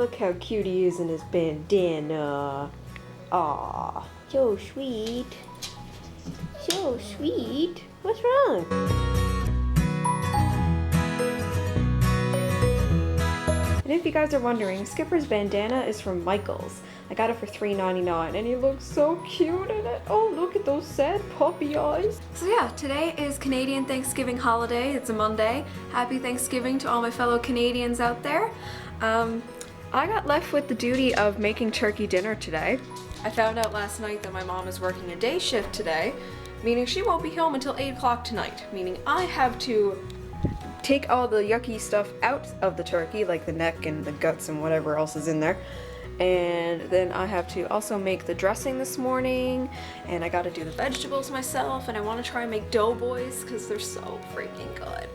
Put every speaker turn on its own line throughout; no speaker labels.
Look how cute he is in his bandana. Aww, so sweet. So sweet. What's wrong? And if you guys are wondering, Skipper's bandana is from Michaels. I got it for $3.99 and he looks so cute in it. Oh, look at those sad puppy eyes. So yeah, today is Canadian Thanksgiving holiday. It's a Monday. Happy Thanksgiving to all my fellow Canadians out there. I got left with the duty of making turkey dinner today. I found out last night that my mom is working a day shift today, meaning she won't be home until 8 o'clock tonight, meaning I have to take all the yucky stuff out of the turkey, like the neck and the guts and whatever else is in there. And then I have to also make the dressing this morning, and I gotta do the vegetables myself, and I want to try and make doughboys because they're so freaking good.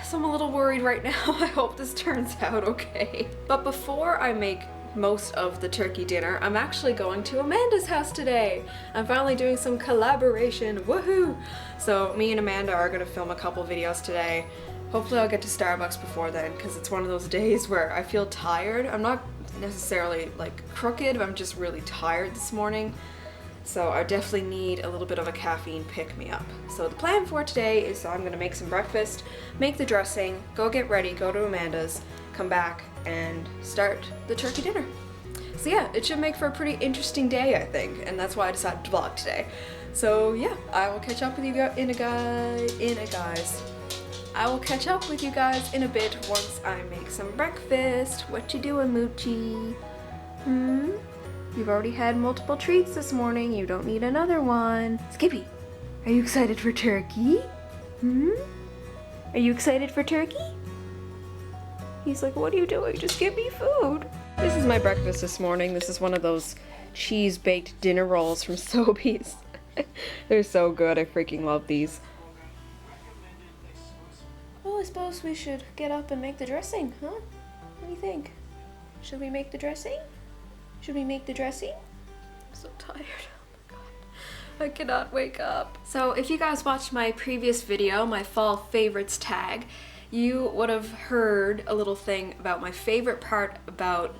So I'm a little worried right now. I hope this turns out okay. But before I make most of the turkey dinner, I'm actually going to Amanda's house today. I'm finally doing some collaboration, woohoo! So me and Amanda are gonna film a couple videos today. Hopefully I'll get to Starbucks before then, because it's one of those days where I feel tired. I'm not necessarily like crooked, but I'm just really tired this morning. So I definitely need a little bit of a caffeine pick-me-up. So the plan for today is I'm gonna make some breakfast, make the dressing, go get ready, go to Amanda's, come back, and start the turkey dinner. So yeah, it should make for a pretty interesting day, I think, and that's why I decided to vlog today. So yeah, I will catch up with you guys I will catch up with you guys in a bit once I make some breakfast. What you doing, Moochie? You've already had multiple treats this morning. You don't need another one. Skippy, are you excited for turkey? Are you excited for turkey? He's like, what are you doing? Just give me food. This is my breakfast this morning. This is one of those cheese-baked dinner rolls from Sobeys. They're so good. I freaking love these. Well, I suppose we should get up and make the dressing, huh? What do you think? Should we make the dressing? Should we make the dressing? I'm so tired. Oh my god. I cannot wake up. So if you guys watched my previous video, my fall favorites tag, you would have heard a little thing about my favorite part about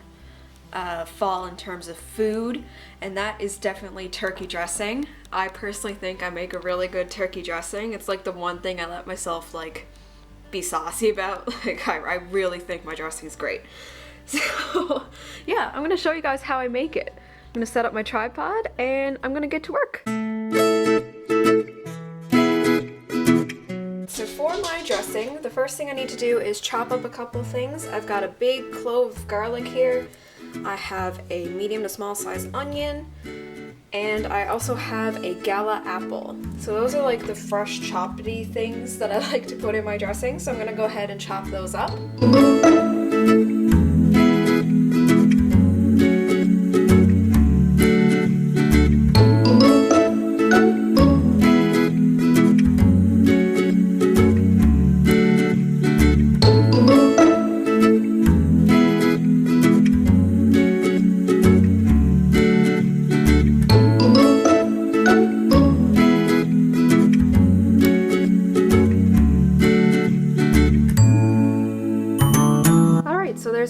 fall in terms of food, and that is definitely turkey dressing. I personally think I make a really good turkey dressing. It's like the one thing I let myself like be saucy about. Like I really think my dressing is great. So yeah, I'm gonna show you guys how I make it. I'm gonna set up my tripod and I'm gonna get to work. So for my dressing, the first thing I need to do is chop up a couple of things. I've got a big clove of garlic here. I have a medium to small size onion, and I also have a gala apple. So those are like the fresh choppedy things that I like to put in my dressing. So I'm gonna go ahead and chop those up.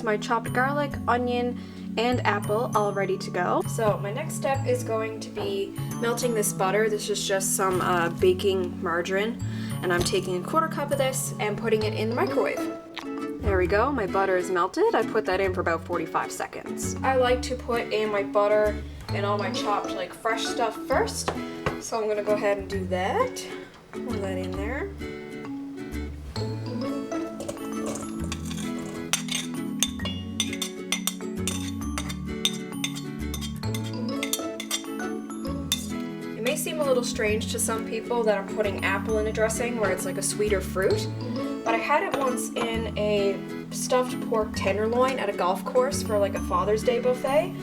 My chopped garlic, onion, and apple all ready to go. So my next step is going to be melting this butter. This is just some baking margarine, and I'm taking a 1/4 cup of this and putting it in the microwave. There we go, my butter is melted. I put that in for about 45 seconds. I like to put in my butter and all my chopped like fresh stuff first, so I'm gonna go ahead and do that. Pour that in there. It may seem a little strange to some people that I'm putting apple in a dressing where it's like a sweeter fruit, but I had it once in a stuffed pork tenderloin at a golf course for like a Father's Day buffet,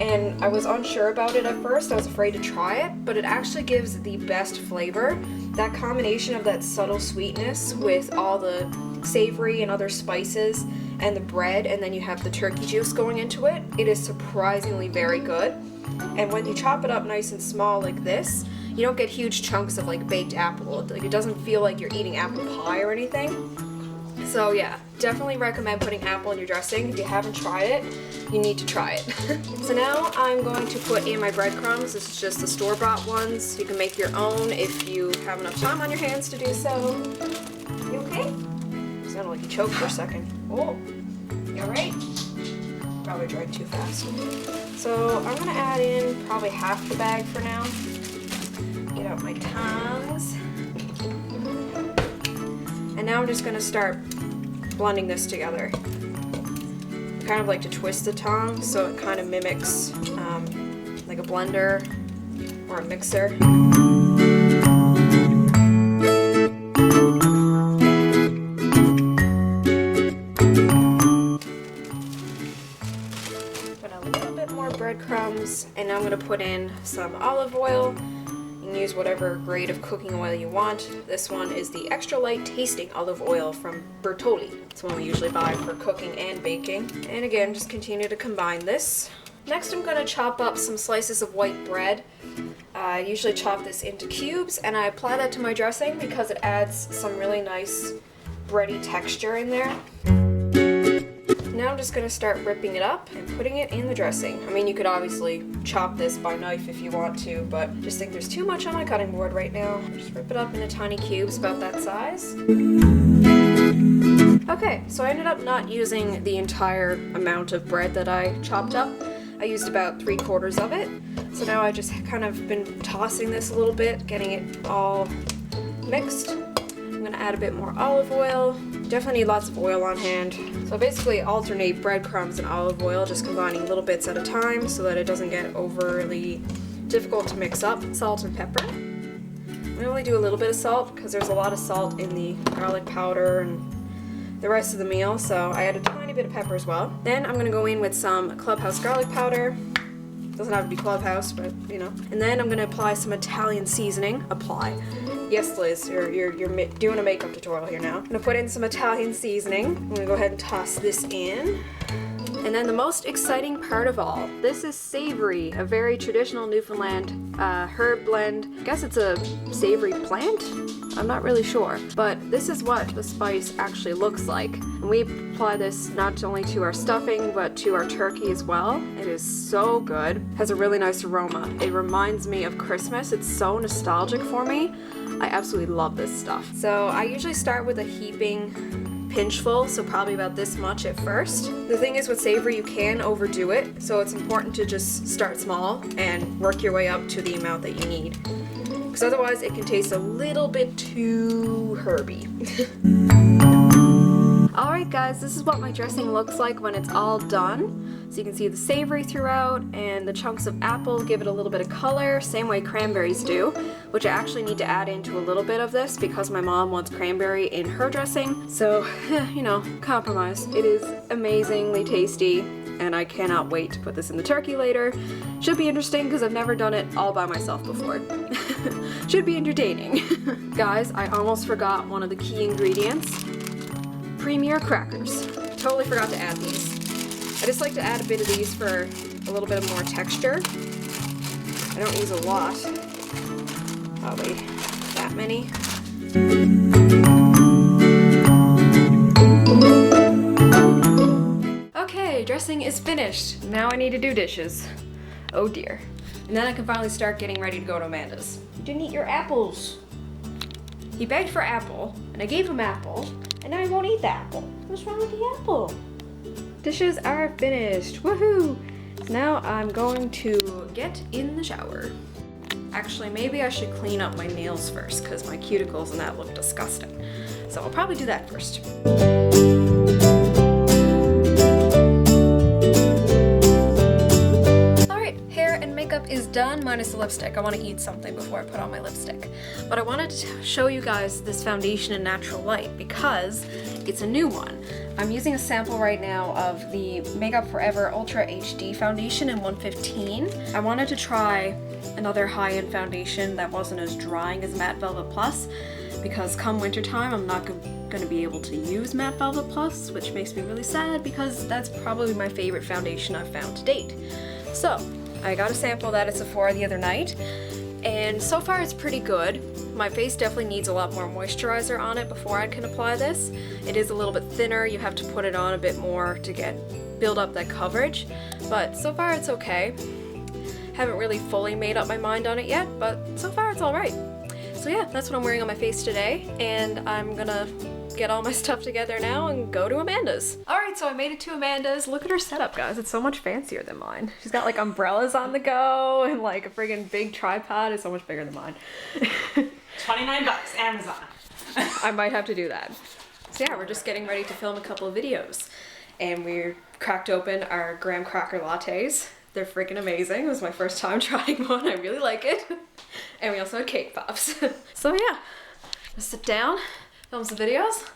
and I was unsure about it at first. I was afraid to try it, but it actually gives the best flavor. That combination of that subtle sweetness with all the savory and other spices and the bread, and then you have the turkey juice going into it, it is surprisingly very good. And when you chop it up nice and small like this, you don't get huge chunks of like baked apple. Like it doesn't feel like you're eating apple pie or anything. So yeah, definitely recommend putting apple in your dressing. If you haven't tried it, you need to try it. So now I'm going to put in my breadcrumbs. This is just the store-bought ones. You can make your own if you have enough time on your hands to do so. You okay? You sounded like you choked for a second. Oh, you alright? Probably drank too fast. So I'm gonna add in probably half the bag for now. Get out my tongs. And now I'm just gonna start blending this together. I kind of like to twist the tongs so it kind of mimics like a blender or a mixer. Put a little bit more breadcrumbs, and now I'm gonna put in some olive oil. You can use whatever grade of cooking oil you want. This one is the extra light tasting olive oil from Bertolli. It's one we usually buy for cooking and baking. And again, just continue to combine this. Next, I'm going to chop up some slices of white bread. I usually chop this into cubes, and I apply that to my dressing because it adds some really nice bready texture in there. Now I'm just going to start ripping it up and putting it in the dressing. I mean, you could obviously chop this by knife if you want to, but I just think there's too much on my cutting board right now. Just rip it up into tiny cubes about that size. Okay, so I ended up not using the entire amount of bread that I chopped up. I used about 3/4 of it. So now I just kind of been tossing this a little bit, getting it all mixed. I'm gonna add a bit more olive oil. Definitely need lots of oil on hand. So basically alternate breadcrumbs and olive oil, just combining little bits at a time so that it doesn't get overly difficult to mix up. Salt and pepper. I only do a little bit of salt because there's a lot of salt in the garlic powder and the rest of the meal, so I add a tiny bit of pepper as well. Then I'm gonna go in with some Clubhouse garlic powder. Doesn't have to be Clubhouse, but you know. And then I'm gonna apply some Italian seasoning. Apply. Yes, Liz, you're doing a makeup tutorial here now. I'm gonna put in some Italian seasoning. I'm gonna go ahead and toss this in. And then the most exciting part of all, this is savory, a very traditional Newfoundland herb blend. I guess it's a savory plant? I'm not really sure, but this is what the spice actually looks like. And we apply this not only to our stuffing, but to our turkey as well. It is so good. It has a really nice aroma. It reminds me of Christmas. It's so nostalgic for me. I absolutely love this stuff. So I usually start with a heaping pinchful, so probably about this much at first. The thing is with savory, you can overdo it, so it's important to just start small and work your way up to the amount that you need. Because otherwise it can taste a little bit too herby. Alright guys, this is what my dressing looks like when it's all done. So you can see the savory throughout, and the chunks of apple give it a little bit of color, same way cranberries do, which I actually need to add into a little bit of this because my mom wants cranberry in her dressing. So, you know, compromise. It is amazingly tasty, and I cannot wait to put this in the turkey later. Should be interesting because I've never done it all by myself before. Should be entertaining. Guys, I almost forgot one of the key ingredients. Premier crackers. Totally forgot to add these. I just like to add a bit of these for a little bit of more texture. I don't use a lot. Probably that many. Okay, dressing is finished. Now I need to do dishes. Oh dear. And then I can finally start getting ready to go to Amanda's. You didn't eat your apples. He begged for apple, and I gave him apple, and now he won't eat the apple. What's wrong with the apple? Dishes are finished. Woohoo! Now I'm going to get in the shower. Actually, maybe I should clean up my nails first because my cuticles and that look disgusting. So I'll probably do that first. Makeup is done, minus the lipstick. I want to eat something before I put on my lipstick. But I wanted to show you guys this foundation in Natural Light because it's a new one. I'm using a sample right now of the Makeup Forever Ultra HD foundation in 115. I wanted to try another high-end foundation that wasn't as drying as Matte Velvet Plus because come wintertime I'm not going to be able to use Matte Velvet Plus, which makes me really sad because that's probably my favorite foundation I've found to date. So I got a sample of that at Sephora the other night, and so far it's pretty good. My face definitely needs a lot more moisturizer on it before I can apply this. It is a little bit thinner, you have to put it on a bit more to build up that coverage, but so far it's okay. Haven't really fully made up my mind on it yet, but so far it's alright. So yeah, that's what I'm wearing on my face today, and I'm gonna get all my stuff together now and go to Amanda's. Alright, so I made it to Amanda's. Look at her setup, guys. It's so much fancier than mine. She's got like umbrellas on the go and like a friggin' big tripod. It's so much bigger than mine.
$29, Amazon.
I might have to do that. So yeah, we're just getting ready to film a couple of videos. And we're cracked open our graham cracker lattes. They're freaking amazing. It was my first time trying one. I really like it. And we also had cake pops. So yeah, just sit down, film some videos.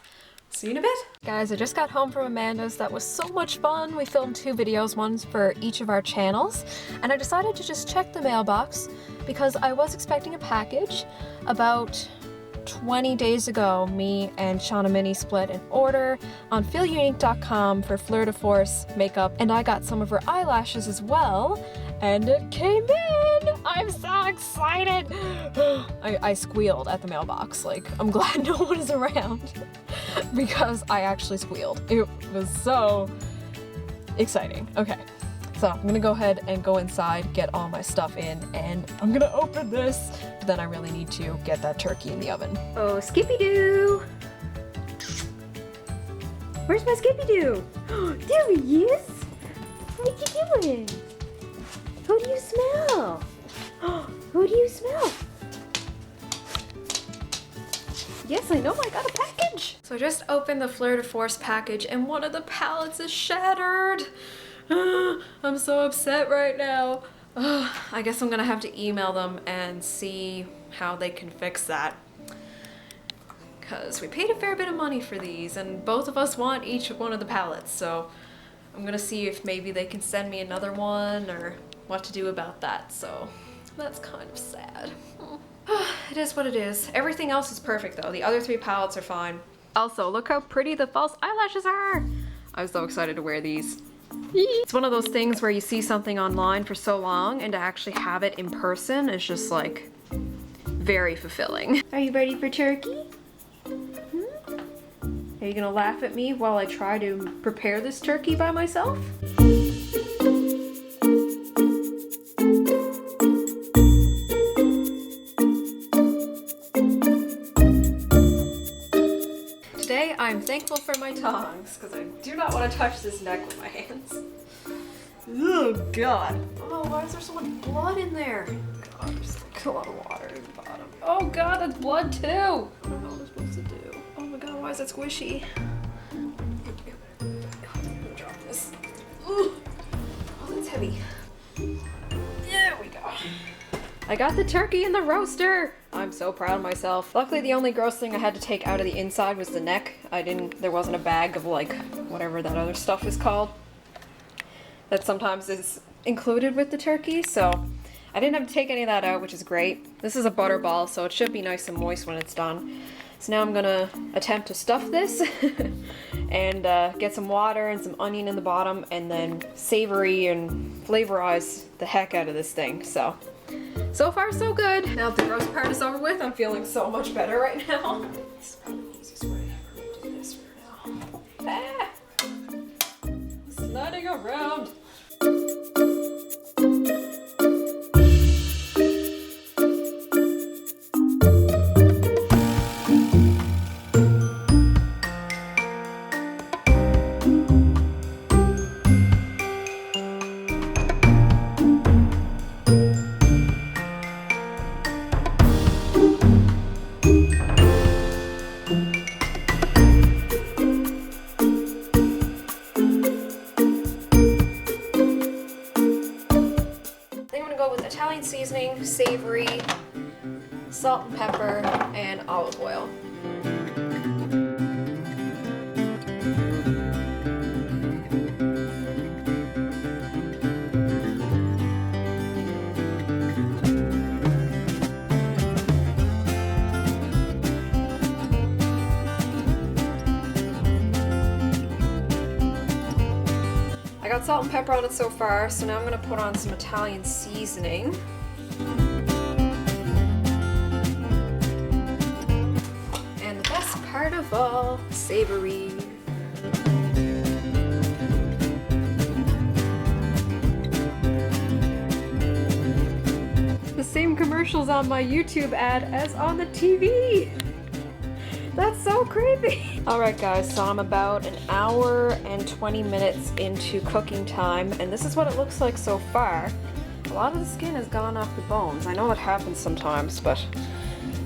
See you in a bit. Guys, I just got home from Amanda's. That was so much fun. We filmed 2 videos, one for each of our channels. And I decided to just check the mailbox because I was expecting a package. About 20 days ago, me and Shawna Mini split an order on feelunique.com for Fleur de Force makeup, and I got some of her eyelashes as well, and it came in! I'm so excited! I squealed at the mailbox, like, I'm glad no one is around, because I actually squealed. It was so exciting. Okay. So I'm gonna go ahead and go inside, get all my stuff in, and I'm gonna open this. But then I really need to get that turkey in the oven. Oh, Skippy-Doo! Where's my Skippy-Doo? There he is! What are you doing? Who do you smell? Who do you smell? Yes, I know, I got a package! So I just opened the Fleur de Force package and one of the palettes is shattered! I'm so upset right now. I guess I'm gonna have to email them and see how they can fix that. Because we paid a fair bit of money for these and both of us want each one of the palettes, so I'm gonna see if maybe they can send me another one or what to do about that, so that's kind of sad. It is what it is. Everything else is perfect though. The other 3 palettes are fine. Also, look how pretty the false eyelashes are! I'm so excited to wear these. It's one of those things where you see something online for so long and to actually have it in person is just like very fulfilling. Are you ready for turkey? Are you gonna laugh at me while I try to prepare this turkey by myself? Today I'm thankful for my tongs because I do not want to touch this neck with my hands. Oh god. Oh, why is there so much blood in there? God, there's like a lot of water at the bottom. Oh god, that's blood too! I don't know what I'm supposed to do. Oh my god, why is it squishy? I'm gonna drop this. Ooh. Oh, that's heavy. There we go. I got the turkey in the roaster! I'm so proud of myself. Luckily, the only gross thing I had to take out of the inside was the neck. There wasn't a bag of like, whatever that other stuff is called. That sometimes is included with the turkey, so I didn't have to take any of that out, which is great. This is a butterball, so it should be nice and moist when it's done. So now I'm gonna attempt to stuff this and get some water and some onion in the bottom and then savory and flavorize the heck out of this thing, so far so good. Now that the gross part is over with, I'm feeling so much better right now. This is probably the easiest way to do this for now. Ah! Sliding around. Italian seasoning, savory, salt and pepper, and olive oil. I got salt and pepper on it so far, so now I'm going to put on some Italian seasoning. Carnival savory. The same commercials on my YouTube ad as on the TV. That's so creepy. All right guys, so I'm about an hour and 20 minutes into cooking time, and this is what it looks like so far. A lot of the skin has gone off the bones. I know it happens sometimes, but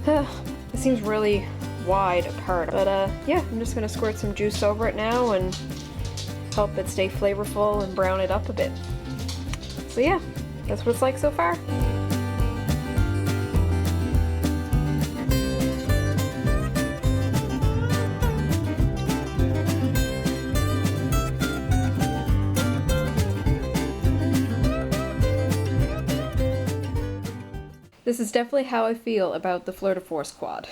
it seems really wide apart. But yeah, I'm just gonna squirt some juice over it now and help it stay flavorful and brown it up a bit. So yeah, that's what it's like so far. This is definitely how I feel about the Fleur de Force quad.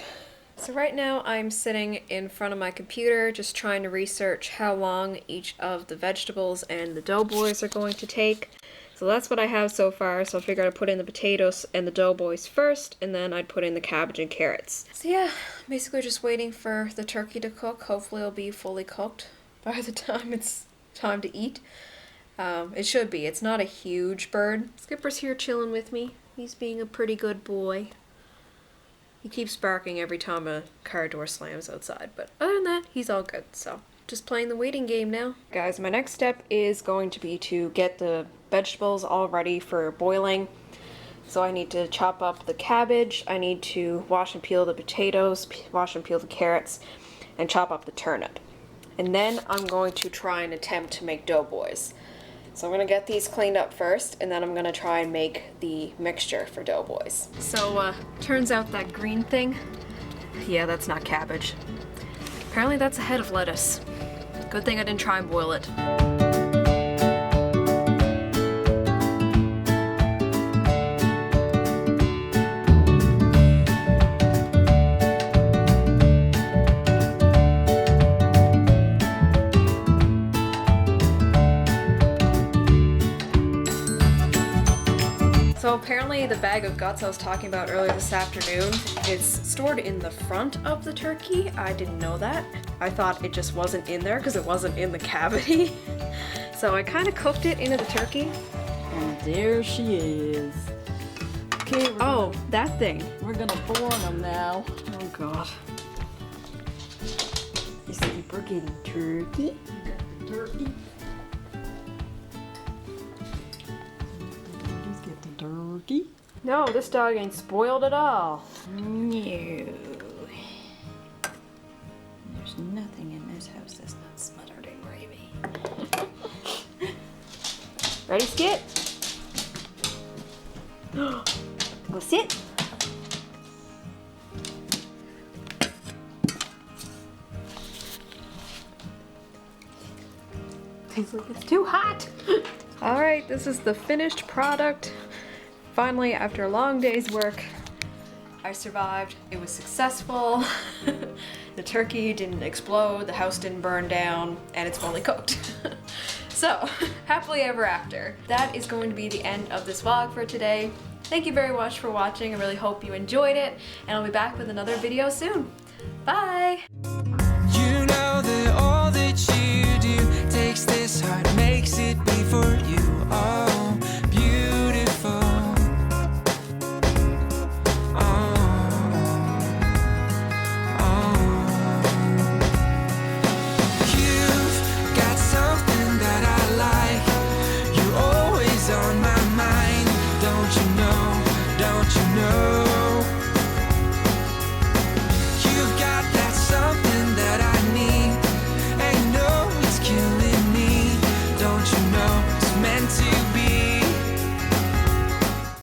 So right now I'm sitting in front of my computer just trying to research how long each of the vegetables and the doughboys are going to take. So that's what I have so far, so I figured I'd put in the potatoes and the doughboys first, and then I'd put in the cabbage and carrots. So yeah, basically just waiting for the turkey to cook. Hopefully it'll be fully cooked by the time it's time to eat. It should be. It's not a huge bird. Skipper's here chilling with me. He's being a pretty good boy. He keeps barking every time a car door slams outside, but other than that, he's all good. So just playing the waiting game now. Guys, my next step is going to be to get the vegetables all ready for boiling. So I need to chop up the cabbage, I need to wash and peel the potatoes, wash and peel the carrots, and chop up the turnip. And then I'm going to try and attempt to make doughboys. So I'm going to get these cleaned up first, and then I'm going to try and make the mixture for doughboys. So, turns out that green thing, yeah, that's not cabbage. Apparently that's a head of lettuce. Good thing I didn't try and boil it. So apparently the bag of guts I was talking about earlier this afternoon is stored in the front of the turkey. I didn't know that. I thought it just wasn't in there because it wasn't in the cavity. So I kind of cooked it into the turkey.
And there she is. Okay,
that thing.
we're gonna born them now.
Oh god.
You see, we're getting turkey. Turkey. Just get the turkey.
No, this dog ain't spoiled at all.
No. There's nothing in this house that's not smothered in gravy.
Ready, Skip? Go sit. Tastes like it's too hot. All right, this is the finished product. Finally, after a long day's work, I survived. It was successful. The turkey didn't explode, the house didn't burn down, and it's fully cooked. So, happily ever after. That is going to be the end of this vlog for today. Thank you very much for watching. I really hope you enjoyed it, and I'll be back with another video soon. Bye!
You know that all that you do takes this heart, makes it be for you. Oh, beautiful. You've got something that I like. You're always on my mind. Don't you know? Don't you know?